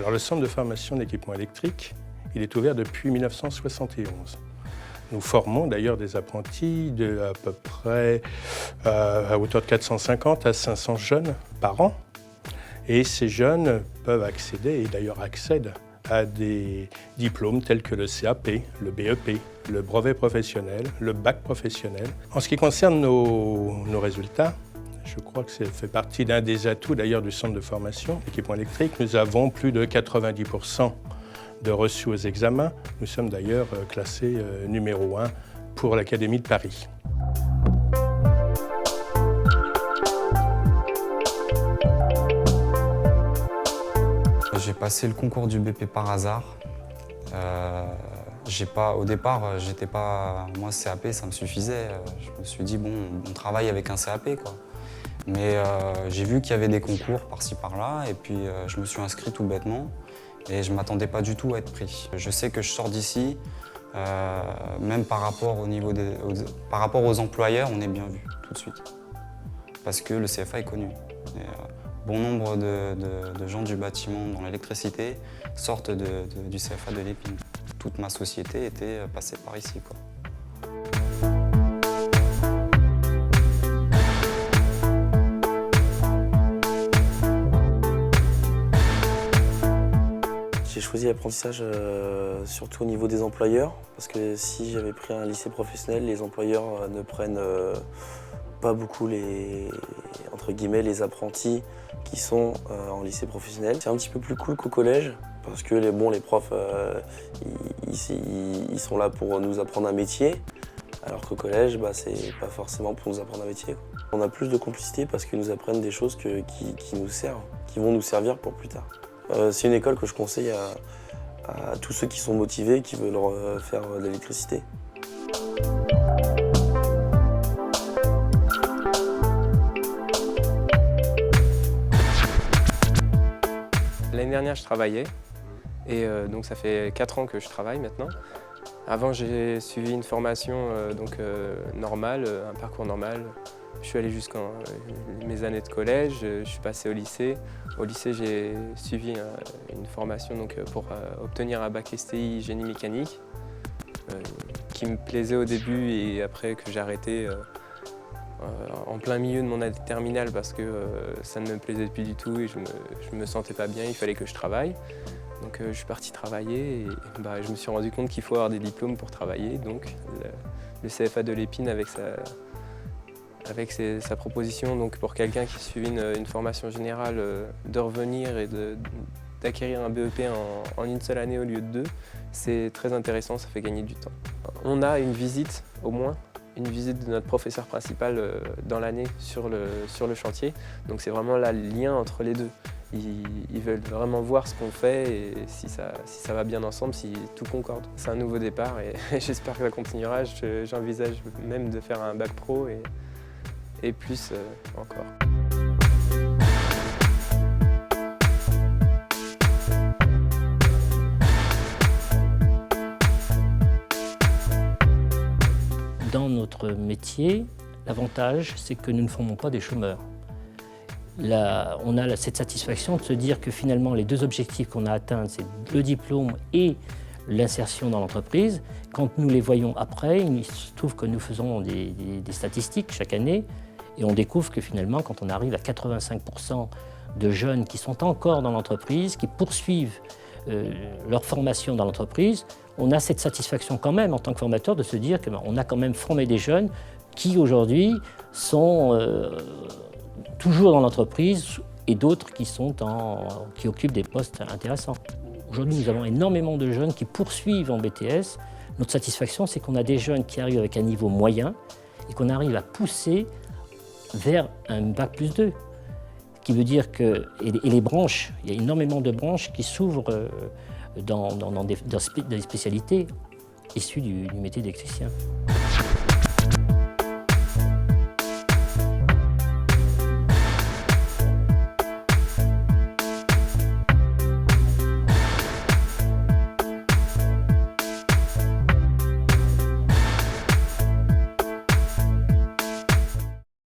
Alors le centre de formation d'équipement électrique, il est ouvert depuis 1971. Nous formons d'ailleurs des apprentis de à peu près à hauteur de 450 à 500 jeunes par an. Et ces jeunes peuvent accéder, et d'ailleurs accèdent, à des diplômes tels que le CAP, le BEP, le brevet professionnel, le bac professionnel. En ce qui concerne nos résultats, je crois que ça fait partie d'un des atouts d'ailleurs du centre de formation d'équipement électrique. Nous avons plus de 90% de reçus aux examens. Nous sommes d'ailleurs classés numéro 1 pour l'Académie de Paris. J'ai passé le concours du BP par hasard. Au départ, moi CAP, ça me suffisait. Je me suis dit, bon, on travaille avec un CAP, quoi. Mais j'ai vu qu'il y avait des concours par-ci par-là, et puis je me suis inscrit tout bêtement, et je ne m'attendais pas du tout à être pris. Je sais que je sors d'ici, même par rapport aux employeurs, on est bien vu tout de suite, parce que le CFA est connu. Bon nombre de gens du bâtiment dans l'électricité sortent du CFA de l'Épine. Toute ma société était passée par ici, quoi. J'ai choisi l'apprentissage surtout au niveau des employeurs, parce que si j'avais pris un lycée professionnel, les employeurs ne prennent pas beaucoup entre guillemets, les apprentis qui sont en lycée professionnel. C'est un petit peu plus cool qu'au collège, parce que les profs, ils sont là pour nous apprendre un métier, alors qu'au collège, c'est pas forcément pour nous apprendre un métier. On a plus de complicité parce qu'ils nous apprennent des choses qui nous servent, qui vont nous servir pour plus tard. C'est une école que je conseille à tous ceux qui sont motivés, qui veulent faire de l'électricité. L'année dernière, je travaillais et donc ça fait 4 ans que je travaille maintenant. Avant, j'ai suivi une formation normale, un parcours normal. Je suis allé jusqu'en mes années de collège, je suis passé au lycée. Au lycée, j'ai suivi une formation pour obtenir un bac STI génie mécanique qui me plaisait au début et après que j'ai arrêté en plein milieu de mon année terminale parce que ça ne me plaisait plus du tout et je me sentais pas bien, il fallait que je travaille. Donc je suis parti travailler et je me suis rendu compte qu'il faut avoir des diplômes pour travailler. Donc le CFA de l'Épine avec sa proposition donc pour quelqu'un qui suit une formation générale de revenir et d'acquérir un BEP en une seule année au lieu de 2, c'est très intéressant, ça fait gagner du temps. On a une visite au moins, une visite de notre professeur principal dans l'année sur le chantier. Donc c'est vraiment là le lien entre les deux. Ils veulent vraiment voir ce qu'on fait et si ça va bien ensemble, si tout concorde. C'est un nouveau départ et j'espère que ça continuera. J'envisage même de faire un bac pro et plus encore. Dans notre métier, l'avantage, c'est que nous ne formons pas des chômeurs. Là, on a cette satisfaction de se dire que finalement, les deux objectifs qu'on a atteints, c'est le diplôme et l'insertion dans l'entreprise. Quand nous les voyons après, il se trouve que nous faisons des statistiques chaque année et on découvre que finalement, quand on arrive à 85% de jeunes qui sont encore dans l'entreprise, qui poursuivent leur formation dans l'entreprise, on a cette satisfaction quand même en tant que formateur de se dire qu'on a quand même formé des jeunes qui aujourd'hui sont toujours dans l'entreprise et d'autres qui occupent des postes intéressants. Aujourd'hui, nous avons énormément de jeunes qui poursuivent en BTS. Notre satisfaction, c'est qu'on a des jeunes qui arrivent avec un niveau moyen et qu'on arrive à pousser vers un bac plus 2. Qui veut dire que, et les branches, il y a énormément de branches qui s'ouvrent dans des spécialités issues du métier d'électricien.